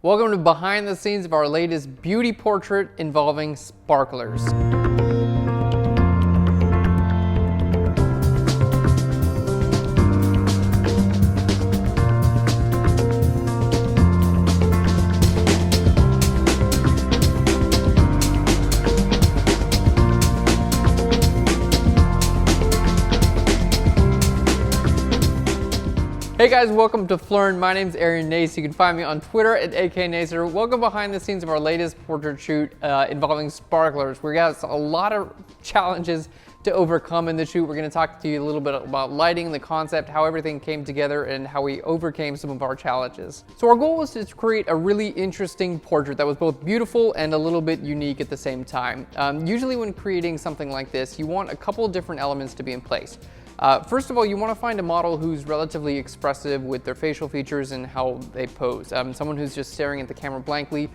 Welcome to behind the scenes of our latest beauty portrait involving sparklers. Hey guys, welcome to Phlearn. My name's Aaron Nace. You can find me on Twitter at AKNacer. Welcome behind the scenes of our latest portrait shoot involving sparklers. We got a lot of challenges to overcome in the shoot. We're going to talk to you a little bit about lighting, the concept, how everything came together, and how we overcame some of our challenges. So our goal was to create a really interesting portrait that was both beautiful and a little bit unique at the same time. Usually when creating something like this, you want a couple of different elements to be in place. First of all, you want to find a model who's relatively expressive with their facial features and how they pose. Someone who's just staring at the camera blankly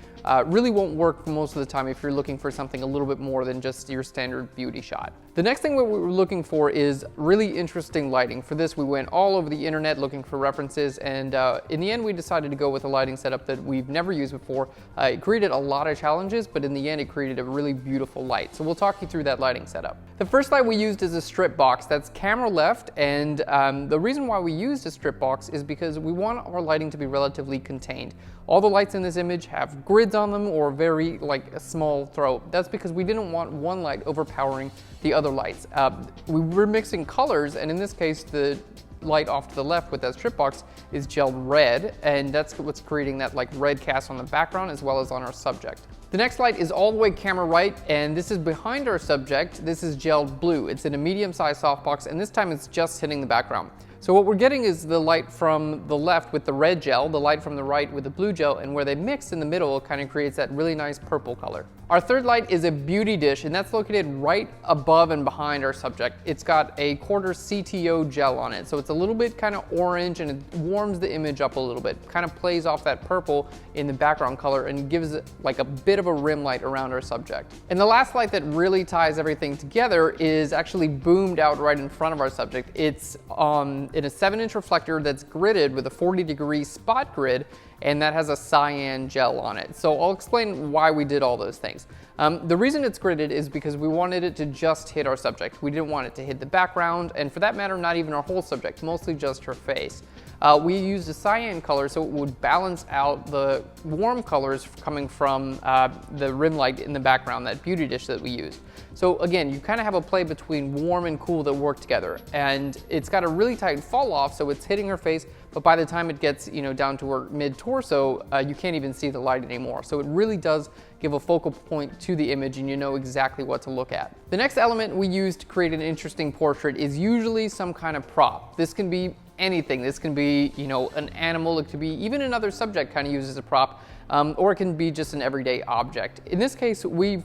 really won't work for most of the time if you're looking for something a little bit more than just your standard beauty shot. The next thing we were looking for is really interesting lighting. For this, we went all over the internet looking for references, and in the end, we decided to go with a lighting setup that we've never used before. It created a lot of challenges, but in the end, it created a really beautiful light. So we'll talk you through that lighting setup. The first light we used is a strip box that's camera left, and the reason why we used a strip box is because we want our lighting to be relatively contained. All the lights in this image have grids on them or very a small throw. That's because we didn't want one light overpowering the other lights. We were mixing colors, and in this case, the light off to the left with that strip box is gelled red, and that's what's creating that red cast on the background as well as on our subject. The next light is all the way camera right, and this is behind our subject. This is gelled blue. It's in a medium-sized softbox, and this time it's just hitting the background. So what we're getting is the light from the left with the red gel, the light from the right with the blue gel, and where they mix in the middle kind of creates that really nice purple color. Our third light is a beauty dish, and that's located right above and behind our subject. It's got a quarter CTO gel on it, so it's a little bit kind of orange, and it warms the image up a little bit. Kind of plays off that purple in the background color and gives it a bit of a rim light around our subject. And the last light that really ties everything together is actually boomed out right in front of our subject. It's in a 7-inch reflector that's gridded with a 40-degree spot grid, and that has a cyan gel on it. So I'll explain why we did all those things. The reason it's gridded is because we wanted it to just hit our subject. We didn't want it to hit the background, and for that matter, not even our whole subject, mostly just her face. We used a cyan color so it would balance out the warm colors coming from the rim light in the background, that beauty dish that we used. So again, you kind of have a play between warm and cool that work together, and it's got a really tight fall off, so it's hitting her face, but by the time it gets down to her mid-torso, you can't even see the light anymore. So it really does give a focal point to the image, and you know exactly what to look at. The next element we use to create an interesting portrait is usually some kind of prop. This can be anything. This can be, an animal. It could be even another subject kind of used as a prop, or it can be just an everyday object. In this case, we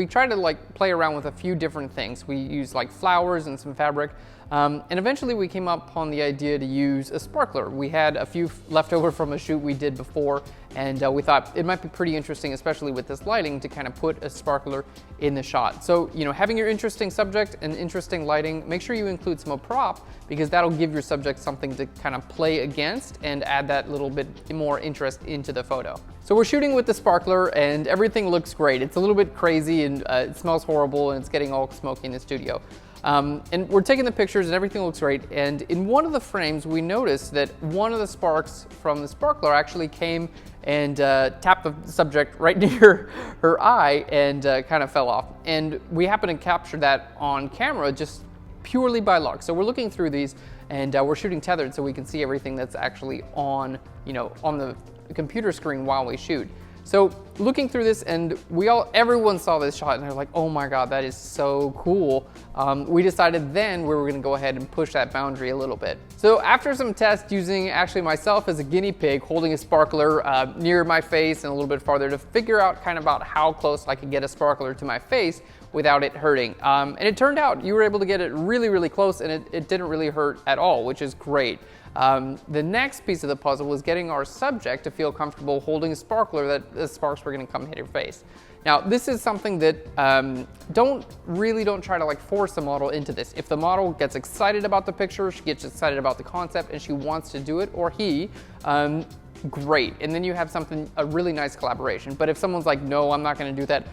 try to play around with a few different things. We use flowers and some fabric, and eventually we came up on the idea to use a sparkler. We had a few left over from a shoot we did before, and we thought it might be pretty interesting, especially with this lighting, to kind of put a sparkler in the shot. So, having your interesting subject and interesting lighting, make sure you include some prop, because that'll give your subject something to kind of play against and add that little bit more interest into the photo. So we're shooting with the sparkler, and everything looks great. It's a little bit crazy, and it smells horrible, and it's getting all smoky in the studio. And we're taking the pictures, and everything looks great. And in one of the frames, we noticed that one of the sparks from the sparkler actually came and tapped the subject right near her eye and kind of fell off. And we happened to capture that on camera just purely by luck. So we're looking through these, and we're shooting tethered so we can see everything that's actually on, on the computer screen while we shoot. So looking through this, and everyone saw this shot, and they're like, oh my God, that is so cool. We decided then we were gonna go ahead and push that boundary a little bit. So after some tests using actually myself as a guinea pig, holding a sparkler near my face and a little bit farther to figure out kind of about how close I could get a sparkler to my face without it hurting. And it turned out you were able to get it really, really close, and it didn't really hurt at all, which is great. The next piece of the puzzle was getting our subject to feel comfortable holding a sparkler that the sparks were going to come hit her face. Now, this is something that don't try to force the model into this. If the model gets excited about the picture, she gets excited about the concept, and she wants to do it, or he, great. And then you have a really nice collaboration. But if someone's like, no, I'm not gonna do that,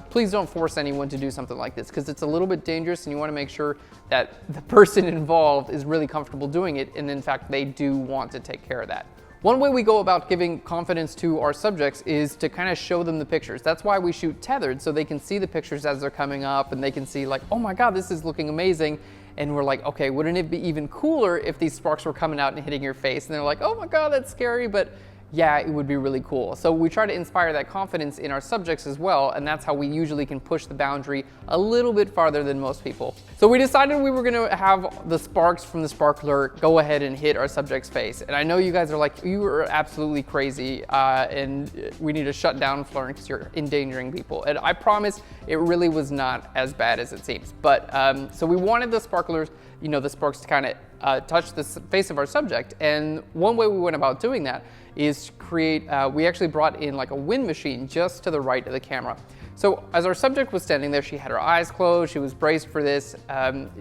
please don't force anyone to do something like this, because it's a little bit dangerous and you wanna make sure that the person involved is really comfortable doing it, and in fact, they do want to take care of that. One way we go about giving confidence to our subjects is to kind of show them the pictures. That's why we shoot tethered, so they can see the pictures as they're coming up, and they can see like, oh my God, this is looking amazing. And we're like, okay, wouldn't it be even cooler if these sparks were coming out and hitting your face? And they're like, oh my God, that's scary, but yeah, it would be really cool. So we try to inspire that confidence in our subjects as well, and that's how we usually can push the boundary a little bit farther than most people. So we decided we were gonna have the sparks from the sparkler go ahead and hit our subject's face. And I know you guys are like, you are absolutely crazy, and we need to shut down Phlearn because you're endangering people. And I promise it really was not as bad as it seems. But so we wanted the sparklers, the sparks to kind of touch the face of our subject. And one way we went about doing that is to create, we actually brought in like a wind machine just to the right of the camera. So as our subject was standing there, she had her eyes closed, she was braced for this.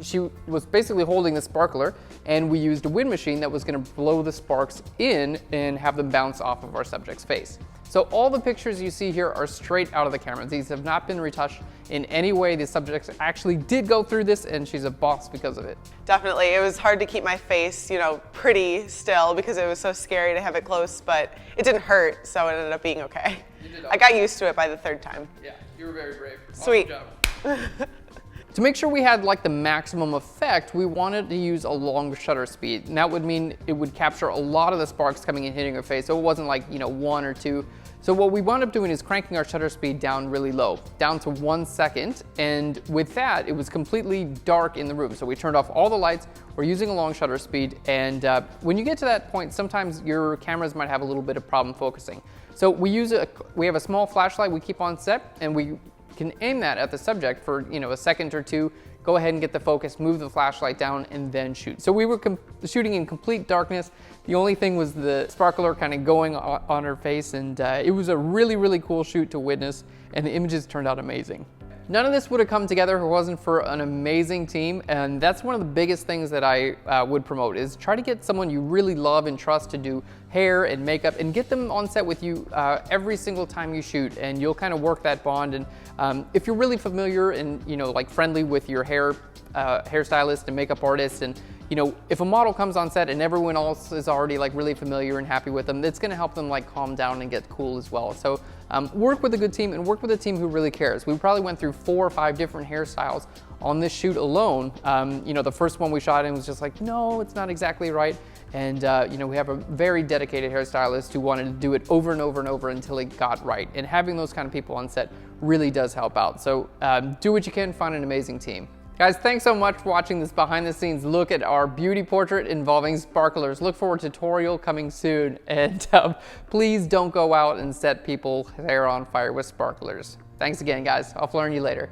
She was basically holding the sparkler, and we used a wind machine that was gonna blow the sparks in and have them bounce off of our subject's face. So all the pictures you see here are straight out of the camera. These have not been retouched in any way. The subject actually did go through this, and she's a boss because of it. Definitely. It was hard to keep my face, pretty still because it was so scary to have it close, but it didn't hurt, so it ended up being okay. I got used to it by the third time. Yeah, you were very brave. Sweet. Awesome job. To make sure we had like the maximum effect, we wanted to use a long shutter speed. And that would mean it would capture a lot of the sparks coming and hitting her face. So it wasn't like, one or two. So what we wound up doing is cranking our shutter speed down really low, down to 1 second. And with that, it was completely dark in the room. So we turned off all the lights. We're using a long shutter speed. And when you get to that point, sometimes your cameras might have a little bit of problem focusing. So we have a small flashlight we keep on set, and we can aim that at the subject for a second or two, go ahead and get the focus, move the flashlight down, and then shoot. So we were shooting in complete darkness. The only thing was the sparkler kind of going on her face, and it was a really, really cool shoot to witness, and the images turned out amazing. None of this would have come together if it wasn't for an amazing team, and that's one of the biggest things that I would promote, is try to get someone you really love and trust to do hair and makeup, and get them on set with you every single time you shoot, and you'll kind of work that bond. And if you're really familiar and like friendly with your hairstylist and makeup artist, and if a model comes on set and everyone else is already like really familiar and happy with them, it's going to help them like calm down and get cool as well. So work with a good team, and work with a team who really cares. We probably went through 4 or 5 different hairstyles on this shoot alone. The first one we shot in was just like, no, it's not exactly right. And we have a very dedicated hairstylist who wanted to do it over and over and over until it got right. And having those kind of people on set really does help out. So do what you can, find an amazing team. Guys, thanks so much for watching this behind the scenes look at our beauty portrait involving sparklers. Look for a tutorial coming soon. And please don't go out and set people's hair on fire with sparklers. Thanks again, guys. I'll Phlearn you later.